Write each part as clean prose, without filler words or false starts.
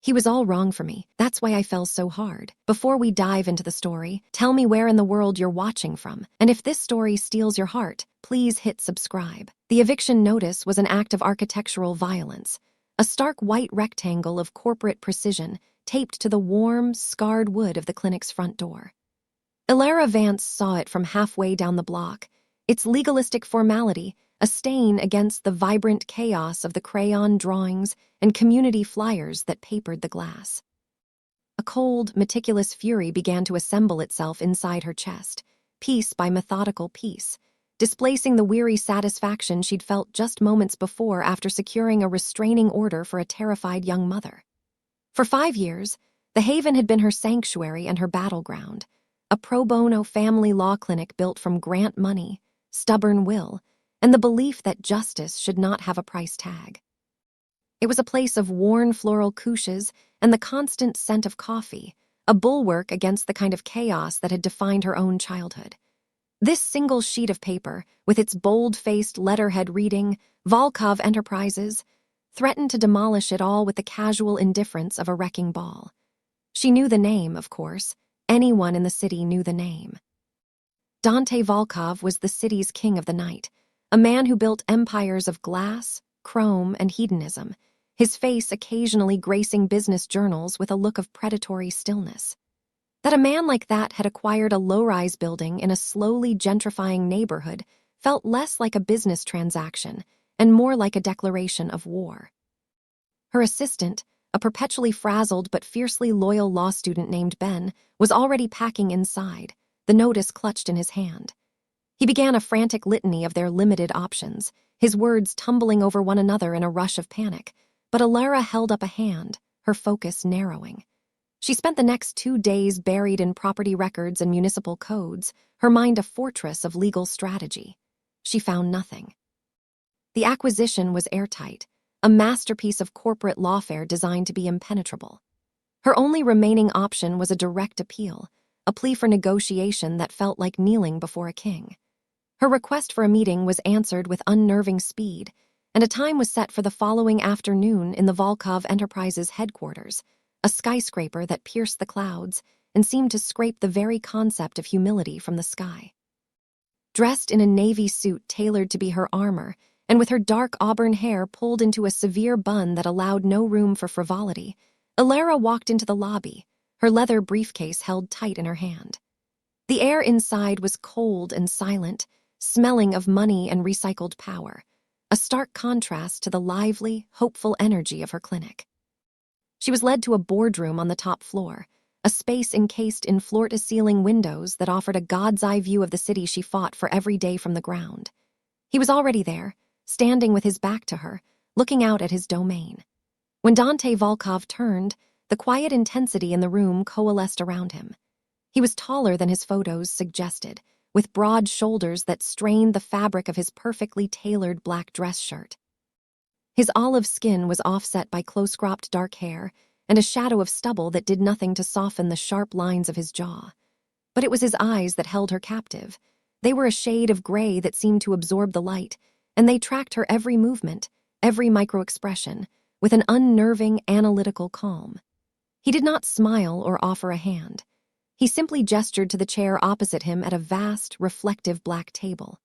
He was all wrong for me. That's why I fell so hard. Before we dive into the story, tell me where in the world you're watching from. And if this story steals your heart, please hit subscribe. The eviction notice was an act of architectural violence, a stark white rectangle of corporate precision taped to the warm, scarred wood of the clinic's front door. Ilara Vance saw it from halfway down the block, its legalistic formality a stain against the vibrant chaos of the crayon drawings and community flyers that papered the glass. A cold, meticulous fury began to assemble itself inside her chest, piece by methodical piece, displacing the weary satisfaction she'd felt just moments before after securing a restraining order for a terrified young mother. For 5 years, the Haven had been her sanctuary and her battleground, a pro bono family law clinic built from grant money, stubborn will, and the belief that justice should not have a price tag. It was a place of worn floral couches and the constant scent of coffee, a bulwark against the kind of chaos that had defined her own childhood. This single sheet of paper, with its bold-faced letterhead reading, Volkov Enterprises, threatened to demolish it all with the casual indifference of a wrecking ball. She knew the name, of course. Anyone in the city knew the name. Dante Volkov was the city's king of the night, a man who built empires of glass, chrome, and hedonism, his face occasionally gracing business journals with a look of predatory stillness. That a man like that had acquired a low-rise building in a slowly gentrifying neighborhood felt less like a business transaction and more like a declaration of war. Her assistant, a perpetually frazzled but fiercely loyal law student named Ben, was already packing inside, the notice clutched in his hand. He began a frantic litany of their limited options, his words tumbling over one another in a rush of panic, but Ilara held up a hand, her focus narrowing. She spent the next 2 days buried in property records and municipal codes, her mind a fortress of legal strategy. She found nothing. The acquisition was airtight, a masterpiece of corporate lawfare designed to be impenetrable. Her only remaining option was a direct appeal, a plea for negotiation that felt like kneeling before a king. Her request for a meeting was answered with unnerving speed, and a time was set for the following afternoon in the Volkov Enterprises headquarters, a skyscraper that pierced the clouds and seemed to scrape the very concept of humility from the sky. Dressed in a navy suit tailored to be her armor, and with her dark auburn hair pulled into a severe bun that allowed no room for frivolity, Ilara walked into the lobby, her leather briefcase held tight in her hand. The air inside was cold and silent, smelling of money and recycled power, a stark contrast to the lively, hopeful energy of her clinic. She was led to a boardroom on the top floor, a space encased in floor-to-ceiling windows that offered a god's-eye view of the city she fought for every day from the ground. He was already there, standing with his back to her, looking out at his domain. When Dante Volkov turned, the quiet intensity in the room coalesced around him. He was taller than his photos suggested, with broad shoulders that strained the fabric of his perfectly tailored black dress shirt. His olive skin was offset by close-cropped dark hair and a shadow of stubble that did nothing to soften the sharp lines of his jaw. But it was his eyes that held her captive. They were a shade of gray that seemed to absorb the light, and they tracked her every movement, every micro-expression, with an unnerving, analytical calm. He did not smile or offer a hand. He simply gestured to the chair opposite him at a vast, reflective black table.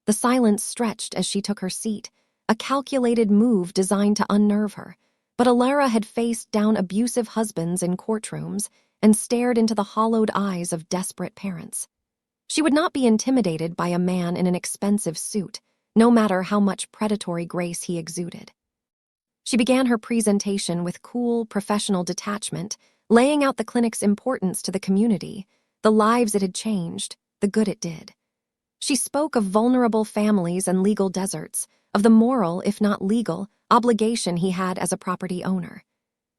The silence stretched as she took her seat, a calculated move designed to unnerve her, but Ilara had faced down abusive husbands in courtrooms and stared into the hollowed eyes of desperate parents. She would not be intimidated by a man in an expensive suit, no matter how much predatory grace he exuded. She began her presentation with cool, professional detachment, laying out the clinic's importance to the community, the lives it had changed, the good it did. She spoke of vulnerable families and legal deserts, of the moral, if not legal, obligation he had as a property owner.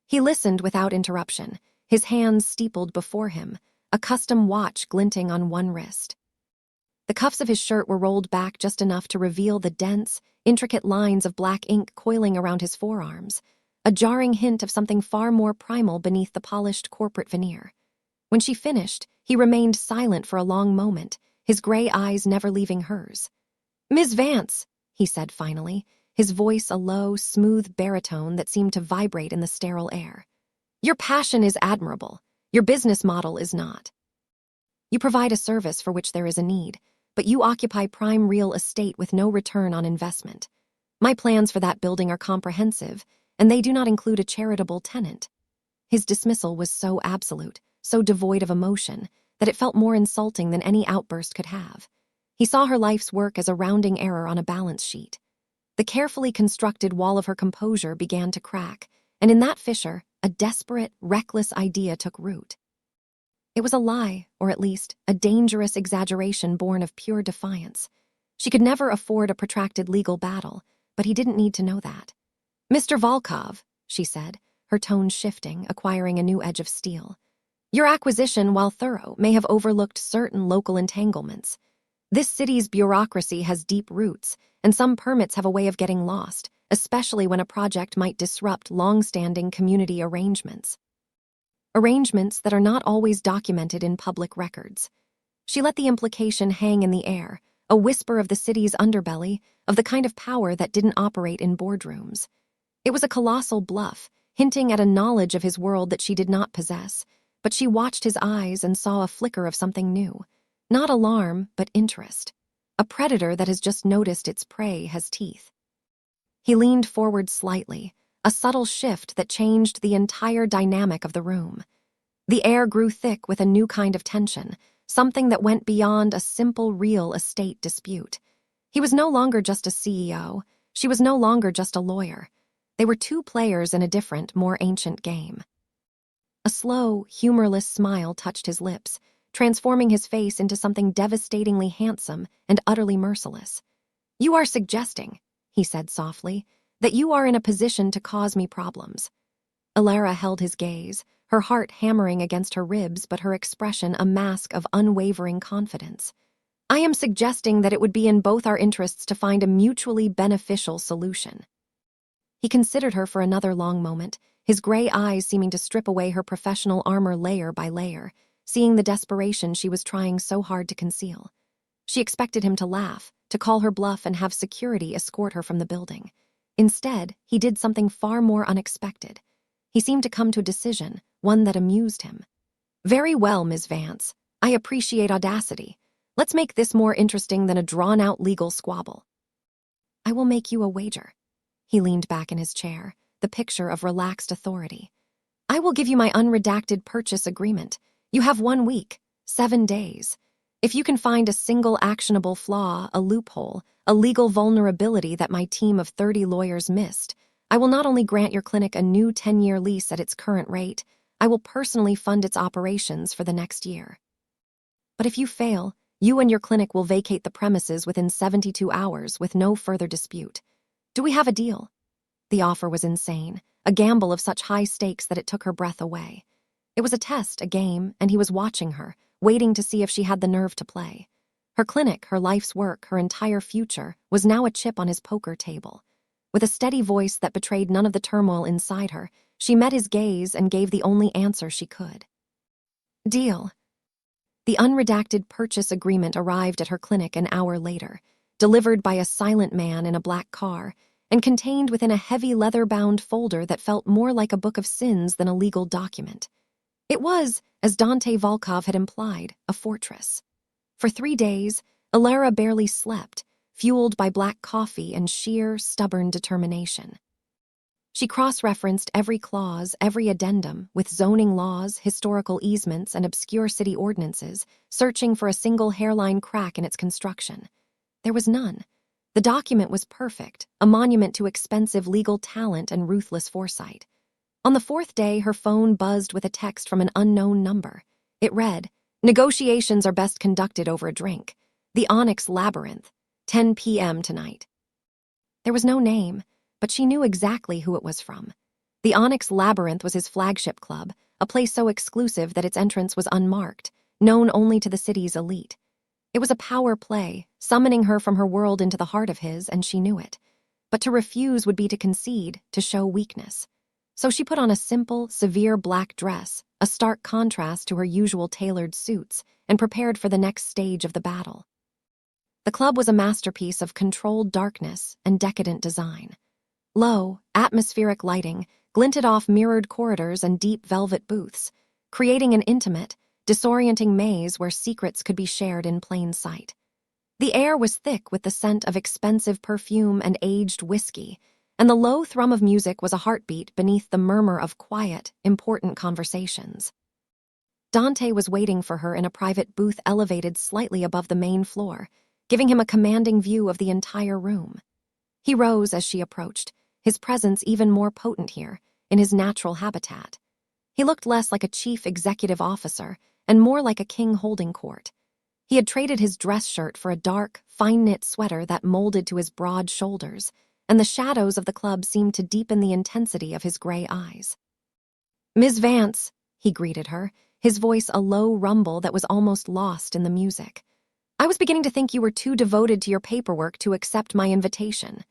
He listened without interruption, his hands steepled before him, a custom watch glinting on one wrist. The cuffs of his shirt were rolled back just enough to reveal the dense, intricate lines of black ink coiling around his forearms, a jarring hint of something far more primal beneath the polished corporate veneer. When she finished, he remained silent for a long moment, his gray eyes never leaving hers. "Ms. Vance," he said finally, his voice a low, smooth baritone that seemed to vibrate in the sterile air. Your passion is admirable. Your business model is not. You provide a service for which there is a need, but you occupy prime real estate with no return on investment. My plans for that building are comprehensive, and they do not include a charitable tenant. His dismissal was so absolute, so devoid of emotion, that it felt more insulting than any outburst could have. He saw her life's work as a rounding error on a balance sheet. The carefully constructed wall of her composure began to crack, and in that fissure, a desperate, reckless idea took root. It was a lie, or at least, a dangerous exaggeration born of pure defiance. She could never afford a protracted legal battle, but he didn't need to know that. "Mr. Volkov," she said, her tone shifting, acquiring a new edge of steel. "Your acquisition, while thorough, may have overlooked certain local entanglements. This city's bureaucracy has deep roots, and some permits have a way of getting lost, especially when a project might disrupt long-standing community arrangements. Arrangements that are not always documented in public records." She let the implication hang in the air, a whisper of the city's underbelly, of the kind of power that didn't operate in boardrooms. It was a colossal bluff, hinting at a knowledge of his world that she did not possess, but she watched his eyes and saw a flicker of something new. Not alarm, but interest. A predator that has just noticed its prey has teeth. He leaned forward slightly, a subtle shift that changed the entire dynamic of the room. The air grew thick with a new kind of tension, something that went beyond a simple real estate dispute. He was no longer just a CEO. She was no longer just a lawyer. They were two players in a different, more ancient game. A slow, humorless smile touched his lips, transforming his face into something devastatingly handsome and utterly merciless. "You are suggesting," he said softly, "that you are in a position to cause me problems." Alara held his gaze, her heart hammering against her ribs, but her expression a mask of unwavering confidence. "I am suggesting that it would be in both our interests to find a mutually beneficial solution." He considered her for another long moment, his gray eyes seeming to strip away her professional armor layer by layer, seeing the desperation she was trying so hard to conceal. She expected him to laugh, to call her bluff and have security escort her from the building. Instead, he did something far more unexpected. He seemed to come to a decision, one that amused him. "Very well, Ms. Vance. I appreciate audacity. Let's make this more interesting than a drawn-out legal squabble. I will make you a wager." He leaned back in his chair, the picture of relaxed authority. "I will give you my unredacted purchase agreement. You have 1 week, 7 days. If you can find a single actionable flaw, a loophole, a legal vulnerability that my team of 30 lawyers missed, I will not only grant your clinic a new 10-year lease at its current rate, I will personally fund its operations for the next year. But if you fail, you and your clinic will vacate the premises within 72 hours with no further dispute. Do we have a deal?" The offer was insane, a gamble of such high stakes that it took her breath away. It was a test, a game, and he was watching her, waiting to see if she had the nerve to play. Her clinic, her life's work, her entire future, was now a chip on his poker table. With a steady voice that betrayed none of the turmoil inside her, she met his gaze and gave the only answer she could. "Deal." The unredacted purchase agreement arrived at her clinic an hour later, delivered by a silent man in a black car, and contained within a heavy leather-bound folder that felt more like a book of sins than a legal document. It was, as Dante Volkov had implied, a fortress. For 3 days, Alara barely slept, fueled by black coffee and sheer, stubborn determination. She cross-referenced every clause, every addendum, with zoning laws, historical easements, and obscure city ordinances, searching for a single hairline crack in its construction. There was none. The document was perfect, a monument to expensive legal talent and ruthless foresight. On the 4th day, her phone buzzed with a text from an unknown number. It read, "Negotiations are best conducted over a drink. The Onyx Labyrinth, 10 p.m. tonight." There was no name, but she knew exactly who it was from. The Onyx Labyrinth was his flagship club, a place so exclusive that its entrance was unmarked, known only to the city's elite. It was a power play, summoning her from her world into the heart of his, and she knew it. But to refuse would be to concede, to show weakness. So she put on a simple, severe black dress, a stark contrast to her usual tailored suits, and prepared for the next stage of the battle. The club was a masterpiece of controlled darkness and decadent design. Low, atmospheric lighting glinted off mirrored corridors and deep velvet booths, creating an intimate, disorienting maze where secrets could be shared in plain sight. The air was thick with the scent of expensive perfume and aged whiskey, and the low thrum of music was a heartbeat beneath the murmur of quiet, important conversations. Dante was waiting for her in a private booth elevated slightly above the main floor, giving him a commanding view of the entire room. He rose as she approached, his presence even more potent here, in his natural habitat. He looked less like a chief executive officer and more like a king holding court. He had traded his dress shirt for a dark, fine-knit sweater that molded to his broad shoulders, and the shadows of the club seemed to deepen the intensity of his gray eyes. "Ms. Vance," he greeted her, his voice a low rumble that was almost lost in the music. "I was beginning to think you were too devoted to your paperwork to accept my invitation."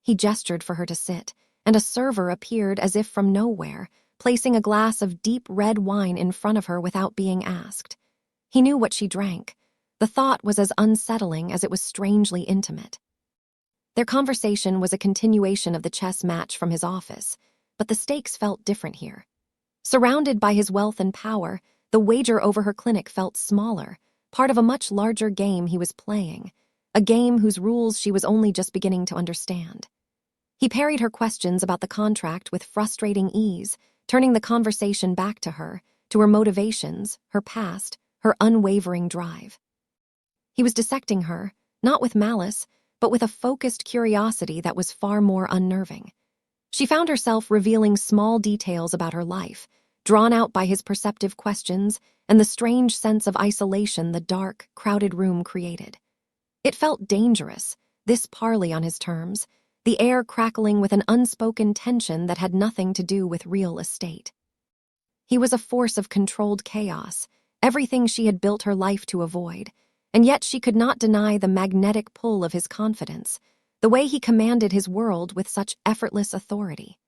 He gestured for her to sit, and a server appeared as if from nowhere, placing a glass of deep red wine in front of her without being asked. He knew what she drank. The thought was as unsettling as it was strangely intimate. Their conversation was a continuation of the chess match from his office, but the stakes felt different here. Surrounded by his wealth and power, the wager over her clinic felt smaller, part of a much larger game he was playing, a game whose rules she was only just beginning to understand. He parried her questions about the contract with frustrating ease, turning the conversation back to her motivations, her past, her unwavering drive. He was dissecting her, not with malice, but with a focused curiosity that was far more unnerving. She found herself revealing small details about her life, drawn out by his perceptive questions and the strange sense of isolation the dark, crowded room created. It felt dangerous, this parley on his terms, the air crackling with an unspoken tension that had nothing to do with real estate. He was a force of controlled chaos, everything she had built her life to avoid, and yet she could not deny the magnetic pull of his confidence, the way he commanded his world with such effortless authority.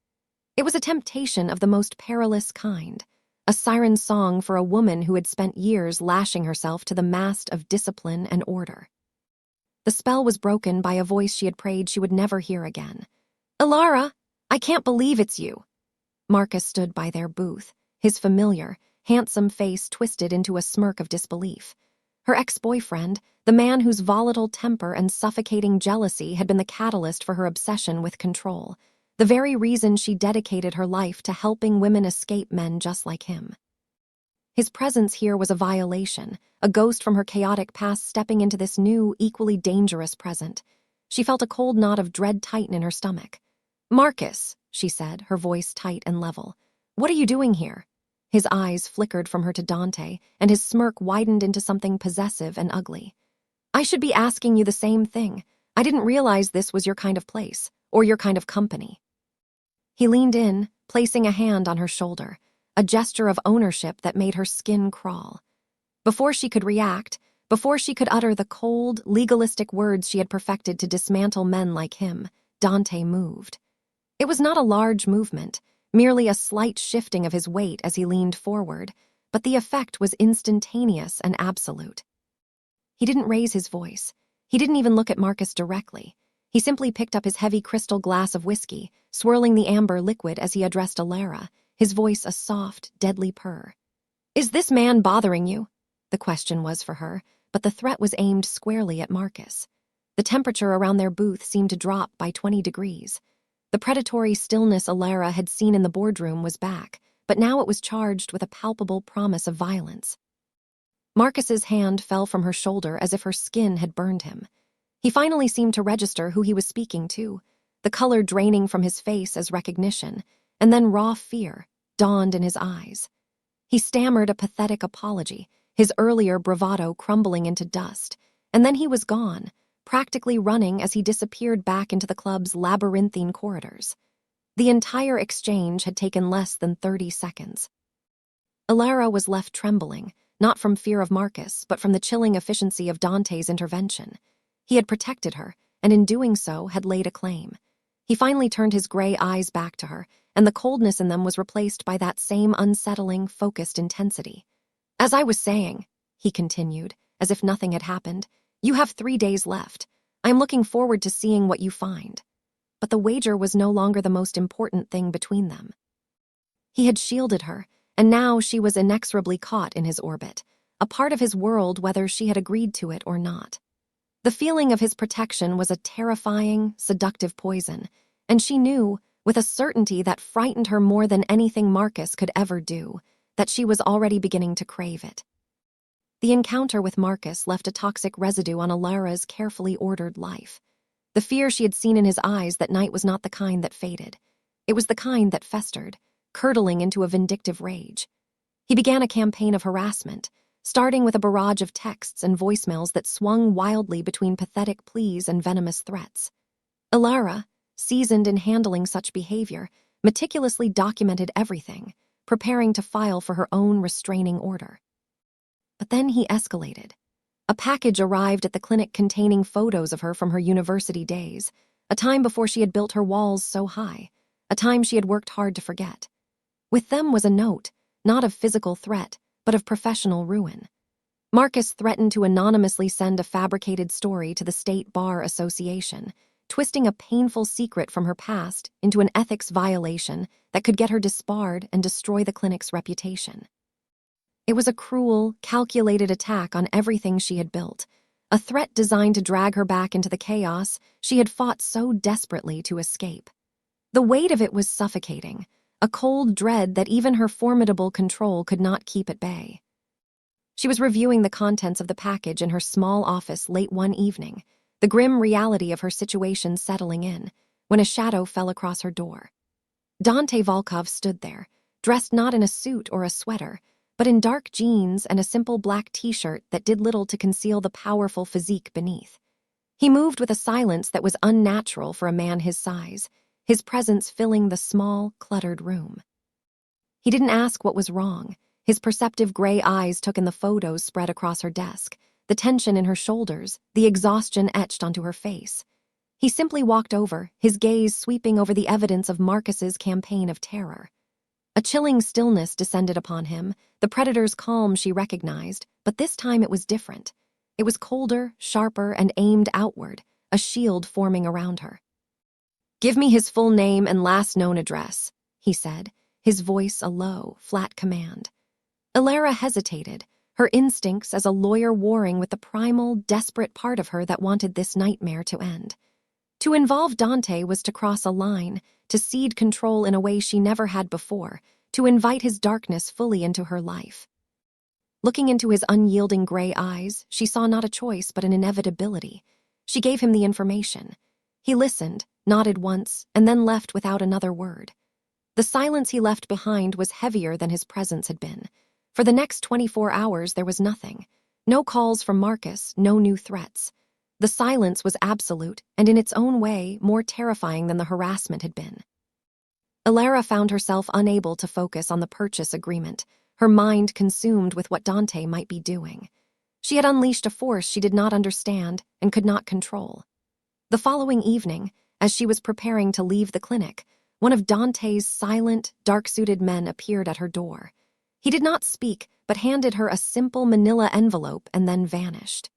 It was a temptation of the most perilous kind, a siren song for a woman who had spent years lashing herself to the mast of discipline and order. The spell was broken by a voice she had prayed she would never hear again. "Ilara, I can't believe it's you." Marcus stood by their booth, his familiar, handsome face twisted into a smirk of disbelief. Her ex-boyfriend, the man whose volatile temper and suffocating jealousy had been the catalyst for her obsession with control, the very reason she dedicated her life to helping women escape men just like him. His presence here was a violation, a ghost from her chaotic past stepping into this new, equally dangerous present. She felt a cold knot of dread tighten in her stomach. "Marcus," she said, her voice tight and level, "what are you doing here?" His eyes flickered from her to Dante, and his smirk widened into something possessive and ugly. "I should be asking you the same thing. I didn't realize this was your kind of place, or your kind of company." He leaned in, placing a hand on her shoulder, a gesture of ownership that made her skin crawl. Before she could react, before she could utter the cold, legalistic words she had perfected to dismantle men like him, Dante moved. It was not a large movement, merely a slight shifting of his weight as he leaned forward, but the effect was instantaneous and absolute. He didn't raise his voice. He didn't even look at Marcus directly. He simply picked up his heavy crystal glass of whiskey, swirling the amber liquid as he addressed Ilara, his voice a soft, deadly purr. "Is this man bothering you?" The question was for her, but the threat was aimed squarely at Marcus. The temperature around their booth seemed to drop by 20 degrees. The predatory stillness Ilara had seen in the boardroom was back, but now it was charged with a palpable promise of violence. Marcus's hand fell from her shoulder as if her skin had burned him. He finally seemed to register who he was speaking to, the color draining from his face as recognition, and then raw fear dawned in his eyes. He stammered a pathetic apology, his earlier bravado crumbling into dust, and then he was gone, practically running as he disappeared back into the club's labyrinthine corridors. The entire exchange had taken less than 30 seconds. Ilara was left trembling, not from fear of Marcus, but from the chilling efficiency of Dante's intervention. He had protected her, and in doing so had laid a claim. He finally turned his gray eyes back to her, and the coldness in them was replaced by that same unsettling, focused intensity. "As I was saying," he continued, as if nothing had happened, You have 3 days left. I am looking forward to seeing what you find. But the wager was no longer the most important thing between them. He had shielded her, and now she was inexorably caught in his orbit, a part of his world whether she had agreed to it or not. The feeling of his protection was a terrifying, seductive poison, and she knew, with a certainty that frightened her more than anything Marcus could ever do, that she was already beginning to crave it. The encounter with Marcus left a toxic residue on Alara's carefully ordered life. The fear she had seen in his eyes that night was not the kind that faded. It was the kind that festered, curdling into a vindictive rage. He began a campaign of harassment, starting with a barrage of texts and voicemails that swung wildly between pathetic pleas and venomous threats. Alara, seasoned in handling such behavior, meticulously documented everything, preparing to file for her own restraining order. But then he escalated. A package arrived at the clinic containing photos of her from her university days, a time before she had built her walls so high, a time she had worked hard to forget. With them was a note, not of physical threat, but of professional ruin. Marcus threatened to anonymously send a fabricated story to the State Bar Association, twisting a painful secret from her past into an ethics violation that could get her disbarred and destroy the clinic's reputation. It was a cruel, calculated attack on everything she had built, a threat designed to drag her back into the chaos she had fought so desperately to escape. The weight of it was suffocating, a cold dread that even her formidable control could not keep at bay. She was reviewing the contents of the package in her small office late one evening, the grim reality of her situation settling in, when a shadow fell across her door. Dante Volkov stood there, dressed not in a suit or a sweater, but in dark jeans and a simple black t-shirt that did little to conceal the powerful physique beneath. He moved with a silence that was unnatural for a man his size, his presence filling the small, cluttered room. He didn't ask what was wrong. His perceptive gray eyes took in the photos spread across her desk, the tension in her shoulders, the exhaustion etched onto her face. He simply walked over, his gaze sweeping over the evidence of Marcus's campaign of terror. A chilling stillness descended upon him, the predator's calm she recognized, but this time it was different. It was colder, sharper, and aimed outward, a shield forming around her. "Give me his full name and last known address," he said, his voice a low, flat command. Alara hesitated, her instincts as a lawyer warring with the primal, desperate part of her that wanted this nightmare to end. To involve Dante was to cross a line, to cede control in a way she never had before, to invite his darkness fully into her life. Looking into his unyielding gray eyes, she saw not a choice but an inevitability. She gave him the information. He listened, nodded once, and then left without another word. The silence he left behind was heavier than his presence had been. For the next 24 hours there was nothing. No calls from Marcus, no new threats. The silence was absolute, and in its own way, more terrifying than the harassment had been. Alara found herself unable to focus on the purchase agreement, her mind consumed with what Dante might be doing. She had unleashed a force she did not understand and could not control. The following evening, as she was preparing to leave the clinic, one of Dante's silent, dark-suited men appeared at her door. He did not speak, but handed her a simple manila envelope and then vanished.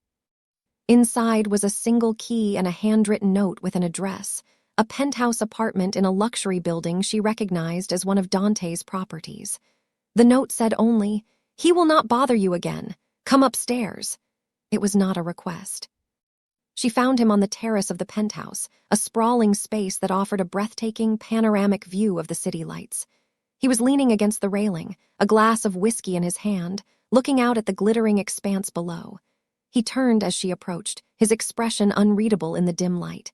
Inside was a single key and a handwritten note with an address, a penthouse apartment in a luxury building she recognized as one of Dante's properties. The note said only, "He will not bother you again. Come upstairs." It was not a request. She found him on the terrace of the penthouse, a sprawling space that offered a breathtaking, panoramic view of the city lights. He was leaning against the railing, a glass of whiskey in his hand, looking out at the glittering expanse below. He turned as she approached, his expression unreadable in the dim light.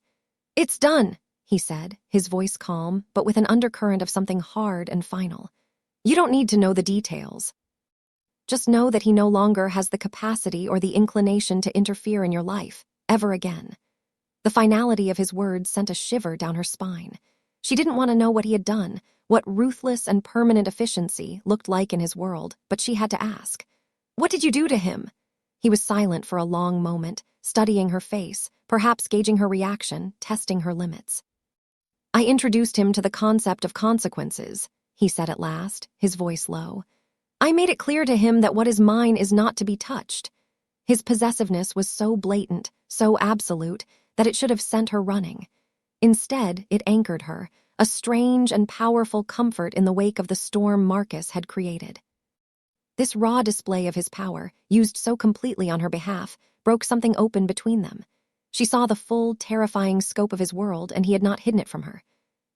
"It's done," he said, his voice calm, but with an undercurrent of something hard and final. "You don't need to know the details. Just know that he no longer has the capacity or the inclination to interfere in your life, ever again." The finality of his words sent a shiver down her spine. She didn't want to know what he had done, what ruthless and permanent efficiency looked like in his world, but she had to ask. "What did you do to him?" He was silent for a long moment, studying her face, perhaps gauging her reaction, testing her limits. "I introduced him to the concept of consequences," he said at last, his voice low. "I made it clear to him that what is mine is not to be touched." His possessiveness was so blatant, so absolute, that it should have sent her running. Instead, it anchored her, a strange and powerful comfort in the wake of the storm Marcus had created. This raw display of his power, used so completely on her behalf, broke something open between them. She saw the full, terrifying scope of his world, and he had not hidden it from her.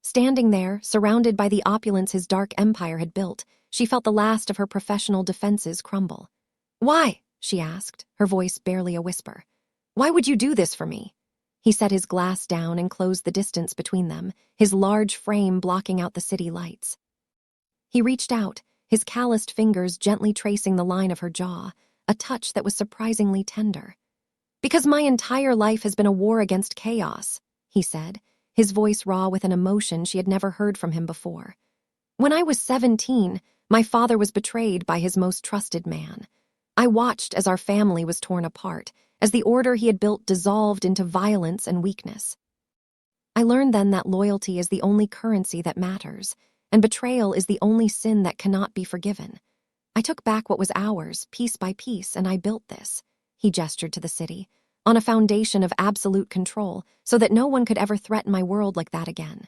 Standing there, surrounded by the opulence his dark empire had built, she felt the last of her professional defenses crumble. "Why?" she asked, her voice barely a whisper. "Why would you do this for me?" He set his glass down and closed the distance between them, his large frame blocking out the city lights. He reached out, his calloused fingers gently tracing the line of her jaw, a touch that was surprisingly tender. "Because my entire life has been a war against chaos," he said, his voice raw with an emotion she had never heard from him before. "When I was 17, my father was betrayed by his most trusted man. I watched as our family was torn apart, as the order he had built dissolved into violence and weakness. I learned then that loyalty is the only currency that matters, and betrayal is the only sin that cannot be forgiven. I took back what was ours, piece by piece, and I built this," he gestured to the city, "on a foundation of absolute control, so that no one could ever threaten my world like that again."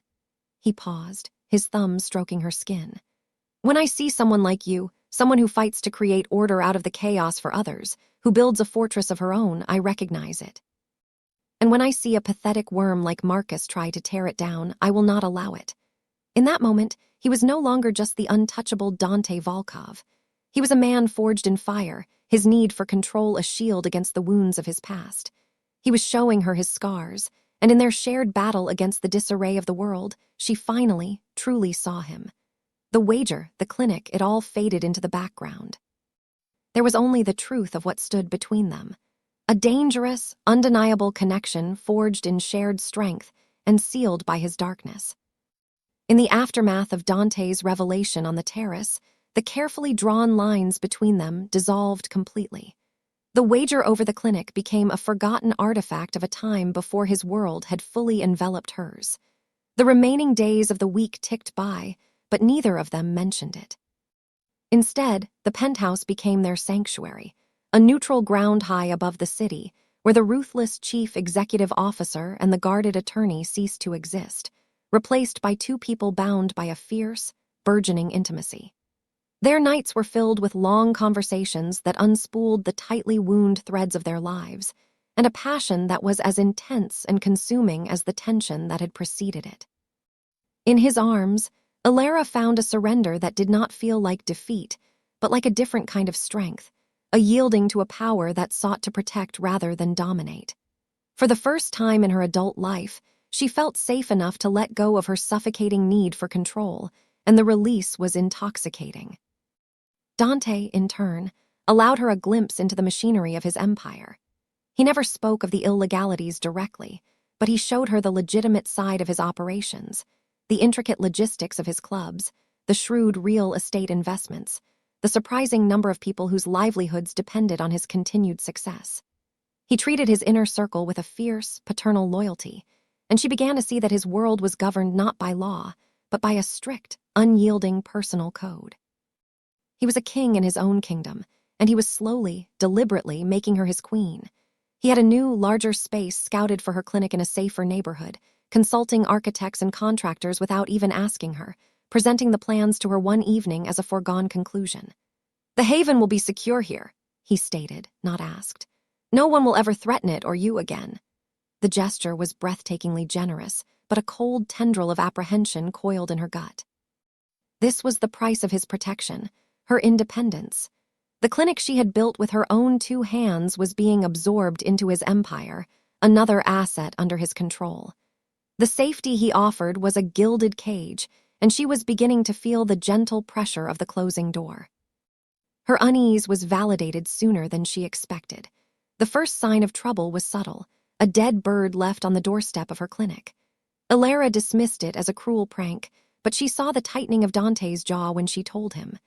He paused, his thumb stroking her skin. "When I see someone like you, someone who fights to create order out of the chaos for others, who builds a fortress of her own, I recognize it. And when I see a pathetic worm like Marcus try to tear it down, I will not allow it." In that moment, he was no longer just the untouchable Dante Volkov. He was a man forged in fire, his need for control a shield against the wounds of his past. He was showing her his scars, and in their shared battle against the disarray of the world, she finally, truly saw him. The wager, the clinic, it all faded into the background. There was only the truth of what stood between them. A dangerous, undeniable connection forged in shared strength and sealed by his darkness. In the aftermath of Dante's revelation on the terrace, the carefully drawn lines between them dissolved completely. The wager over the clinic became a forgotten artifact of a time before his world had fully enveloped hers. The remaining days of the week ticked by, but neither of them mentioned it. Instead, the penthouse became their sanctuary, a neutral ground high above the city, where the ruthless chief executive officer and the guarded attorney ceased to exist, replaced by two people bound by a fierce, burgeoning intimacy. Their nights were filled with long conversations that unspooled the tightly wound threads of their lives, and a passion that was as intense and consuming as the tension that had preceded it. In his arms, Alara found a surrender that did not feel like defeat, but like a different kind of strength, a yielding to a power that sought to protect rather than dominate. For the first time in her adult life, she felt safe enough to let go of her suffocating need for control, and the release was intoxicating. Dante, in turn, allowed her a glimpse into the machinery of his empire. He never spoke of the illegalities directly, but he showed her the legitimate side of his operations, the intricate logistics of his clubs, the shrewd real estate investments, the surprising number of people whose livelihoods depended on his continued success. He treated his inner circle with a fierce, paternal loyalty, and she began to see that his world was governed not by law, but by a strict, unyielding personal code. He was a king in his own kingdom, and he was slowly, deliberately making her his queen. He had a new, larger space scouted for her clinic in a safer neighborhood, consulting architects and contractors without even asking her, presenting the plans to her one evening as a foregone conclusion. "The haven will be secure here," he stated, not asked. "No one will ever threaten it or you again." The gesture was breathtakingly generous, but a cold tendril of apprehension coiled in her gut. This was the price of his protection, her independence. The clinic she had built with her own two hands was being absorbed into his empire, another asset under his control. The safety he offered was a gilded cage, and she was beginning to feel the gentle pressure of the closing door. Her unease was validated sooner than she expected. The first sign of trouble was subtle, a dead bird left on the doorstep of her clinic. Alara dismissed it as a cruel prank, but she saw the tightening of Dante's jaw when she told him.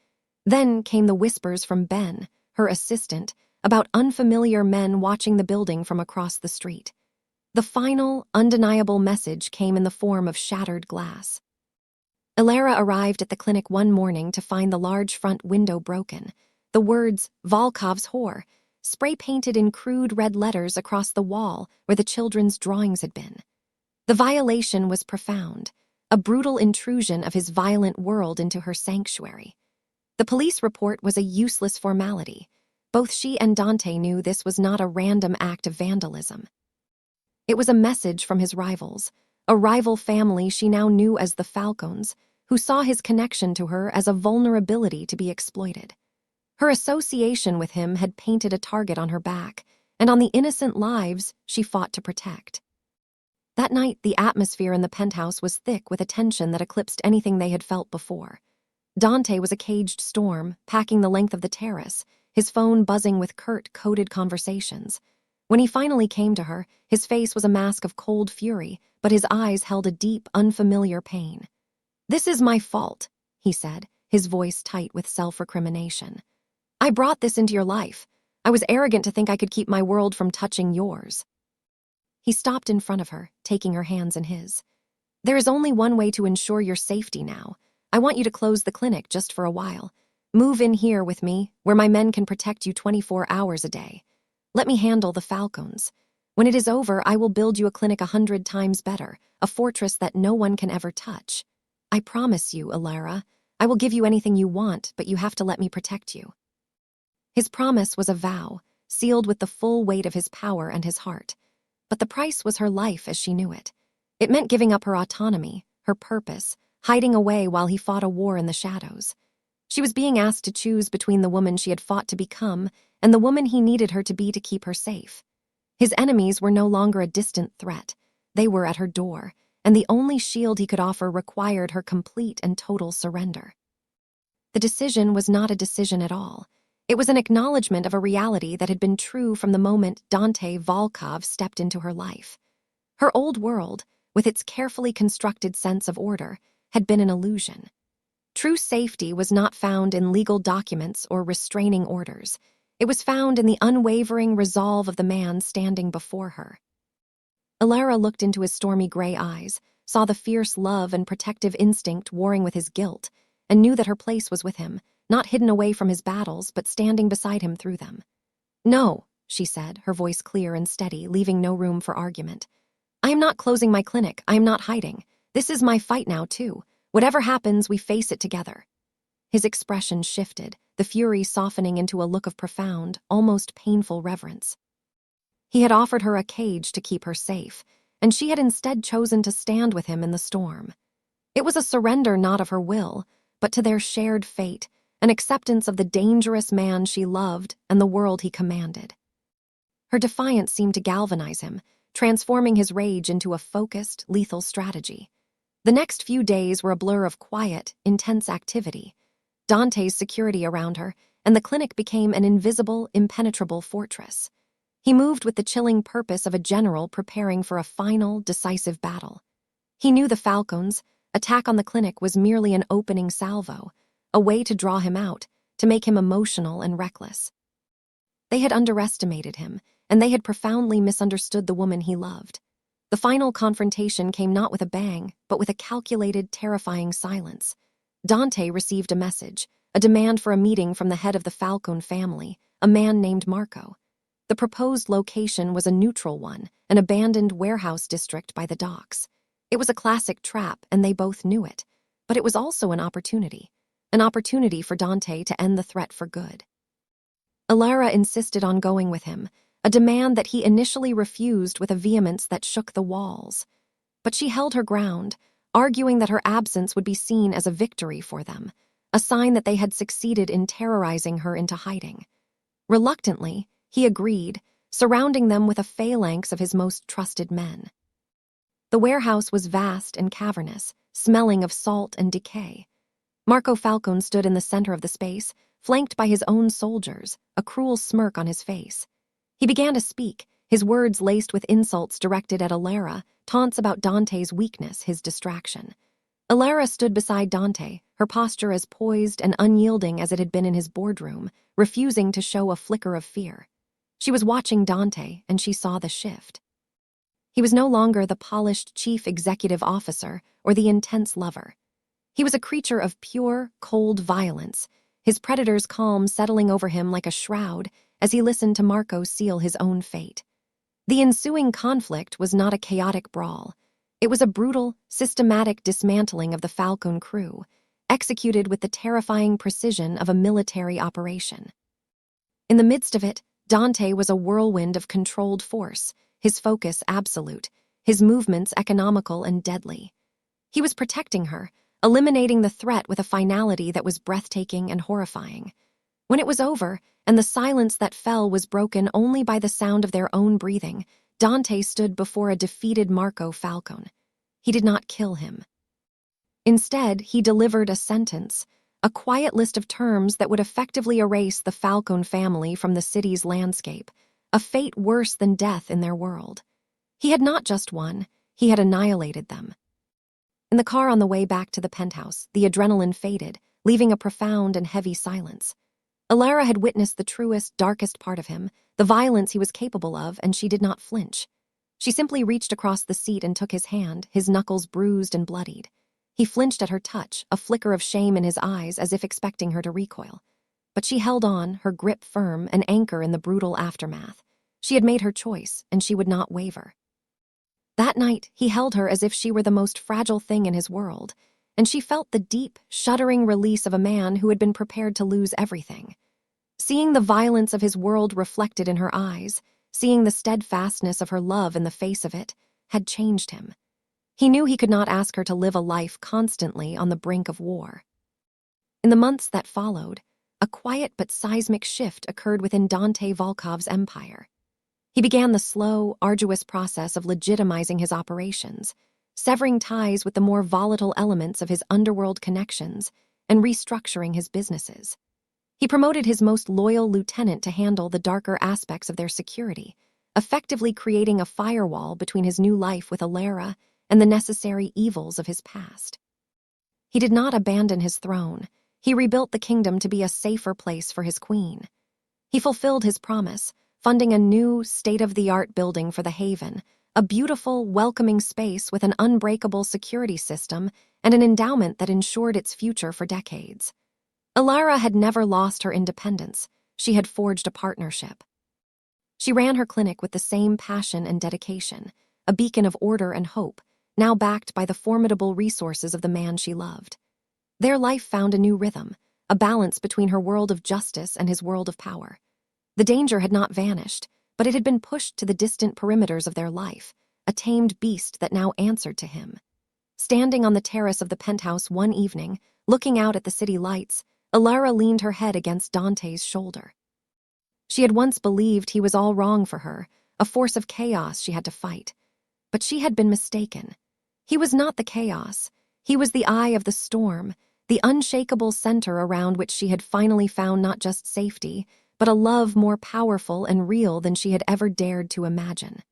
Then came the whispers from Ben, her assistant, about unfamiliar men watching the building from across the street. The final, undeniable message came in the form of shattered glass. Alara arrived at the clinic one morning to find the large front window broken. The words, "Volkov's whore," spray-painted in crude red letters across the wall where the children's drawings had been. The violation was profound, a brutal intrusion of his violent world into her sanctuary. The police report was a useless formality. Both she and Dante knew this was not a random act of vandalism. It was a message from his rivals, a rival family she now knew as the Falcons, who saw his connection to her as a vulnerability to be exploited. Her association with him had painted a target on her back, and on the innocent lives she fought to protect. That night, the atmosphere in the penthouse was thick with a tension that eclipsed anything they had felt before. Dante was a caged storm, packing the length of the terrace, his phone buzzing with curt, coded conversations. When he finally came to her, his face was a mask of cold fury, but his eyes held a deep, unfamiliar pain. "This is my fault," he said, his voice tight with self-recrimination. "I brought this into your life. I was arrogant to think I could keep my world from touching yours." He stopped in front of her, taking her hands in his. "There is only one way to ensure your safety now. I want you to close the clinic just for a while. Move in here with me, where my men can protect you 24 hours a day. Let me handle the Falcons. When it is over, I will build you a clinic 100 times better, a fortress that no one can ever touch. I promise you, Alara, I will give you anything you want, but you have to let me protect you." His promise was a vow, sealed with the full weight of his power and his heart. But the price was her life as she knew it. It meant giving up her autonomy, her purpose, hiding away while he fought a war in the shadows. She was being asked to choose between the woman she had fought to become and the woman he needed her to be to keep her safe. His enemies were no longer a distant threat. They were at her door, and the only shield he could offer required her complete and total surrender. The decision was not a decision at all. It was an acknowledgement of a reality that had been true from the moment Dante Volkov stepped into her life. Her old world, with its carefully constructed sense of order, had been an illusion. True safety was not found in legal documents or restraining orders. It was found in the unwavering resolve of the man standing before her. Alara looked into his stormy gray eyes, saw the fierce love and protective instinct warring with his guilt, and knew that her place was with him, not hidden away from his battles, but standing beside him through them. "No," she said, her voice clear and steady, leaving no room for argument. "I am not closing my clinic. I am not hiding. This is my fight now, too. Whatever happens, we face it together." His expression shifted, the fury softening into a look of profound, almost painful reverence. He had offered her a cage to keep her safe, and she had instead chosen to stand with him in the storm. It was a surrender not of her will, but to their shared fate, an acceptance of the dangerous man she loved and the world he commanded. Her defiance seemed to galvanize him, transforming his rage into a focused, lethal strategy. The next few days were a blur of quiet, intense activity. Dante's security around her, and the clinic became an invisible, impenetrable fortress. He moved with the chilling purpose of a general preparing for a final, decisive battle. He knew the Falcons' attack on the clinic was merely an opening salvo, a way to draw him out, to make him emotional and reckless. They had underestimated him, and they had profoundly misunderstood the woman he loved. The final confrontation came not with a bang, but with a calculated, terrifying silence. Dante received a message, a demand for a meeting from the head of the Falcon family, a man named Marco. The proposed location was a neutral one, an abandoned warehouse district by the docks. It was a classic trap, and they both knew it, but it was also an opportunity for Dante to end the threat for good. Alara insisted on going with him, a demand that he initially refused with a vehemence that shook the walls. But she held her ground, arguing that her absence would be seen as a victory for them, a sign that they had succeeded in terrorizing her into hiding. Reluctantly, he agreed, surrounding them with a phalanx of his most trusted men. The warehouse was vast and cavernous, smelling of salt and decay. Marco Falcone stood in the center of the space, flanked by his own soldiers, a cruel smirk on his face. He began to speak, his words laced with insults directed at Alara, taunts about Dante's weakness, his distraction. Alara stood beside Dante, her posture as poised and unyielding as it had been in his boardroom, refusing to show a flicker of fear. She was watching Dante, and she saw the shift. He was no longer the polished chief executive officer or the intense lover. He was a creature of pure, cold violence, his predator's calm settling over him like a shroud, as he listened to Marco seal his own fate. The ensuing conflict was not a chaotic brawl. It was a brutal, systematic dismantling of the Falcone crew, executed with the terrifying precision of a military operation. In the midst of it, Dante was a whirlwind of controlled force, his focus absolute, his movements economical and deadly. He was protecting her, eliminating the threat with a finality that was breathtaking and horrifying. When it was over, and the silence that fell was broken only by the sound of their own breathing, Dante stood before a defeated Marco Falcone. He did not kill him. Instead, he delivered a sentence, a quiet list of terms that would effectively erase the Falcone family from the city's landscape, a fate worse than death in their world. He had not just won, he had annihilated them. In the car on the way back to the penthouse, the adrenaline faded, leaving a profound and heavy silence. Alara had witnessed the truest, darkest part of him, the violence he was capable of, and she did not flinch. She simply reached across the seat and took his hand, his knuckles bruised and bloodied. He flinched at her touch, a flicker of shame in his eyes as if expecting her to recoil. But she held on, her grip firm, an anchor in the brutal aftermath. She had made her choice, and she would not waver. That night, he held her as if she were the most fragile thing in his world, and she felt the deep, shuddering release of a man who had been prepared to lose everything. Seeing the violence of his world reflected in her eyes, seeing the steadfastness of her love in the face of it, had changed him. He knew he could not ask her to live a life constantly on the brink of war. In the months that followed, a quiet but seismic shift occurred within Dante Volkov's empire. He began the slow, arduous process of legitimizing his operations, severing ties with the more volatile elements of his underworld connections, and restructuring his businesses. He promoted his most loyal lieutenant to handle the darker aspects of their security, effectively creating a firewall between his new life with Alara and the necessary evils of his past. He did not abandon his throne. He rebuilt the kingdom to be a safer place for his queen. He fulfilled his promise, funding a new, state-of-the-art building for the Haven, a beautiful, welcoming space with an unbreakable security system and an endowment that ensured its future for decades. Alara had never lost her independence. She had forged a partnership. She ran her clinic with the same passion and dedication, a beacon of order and hope, now backed by the formidable resources of the man she loved. Their life found a new rhythm, a balance between her world of justice and his world of power. The danger had not vanished, but it had been pushed to the distant perimeters of their life, a tamed beast that now answered to him. Standing on the terrace of the penthouse one evening, looking out at the city lights, Alara leaned her head against Dante's shoulder. She had once believed he was all wrong for her, a force of chaos she had to fight. But she had been mistaken. He was not the chaos. He was the eye of the storm, the unshakable center around which she had finally found not just safety, but a love more powerful and real than she had ever dared to imagine.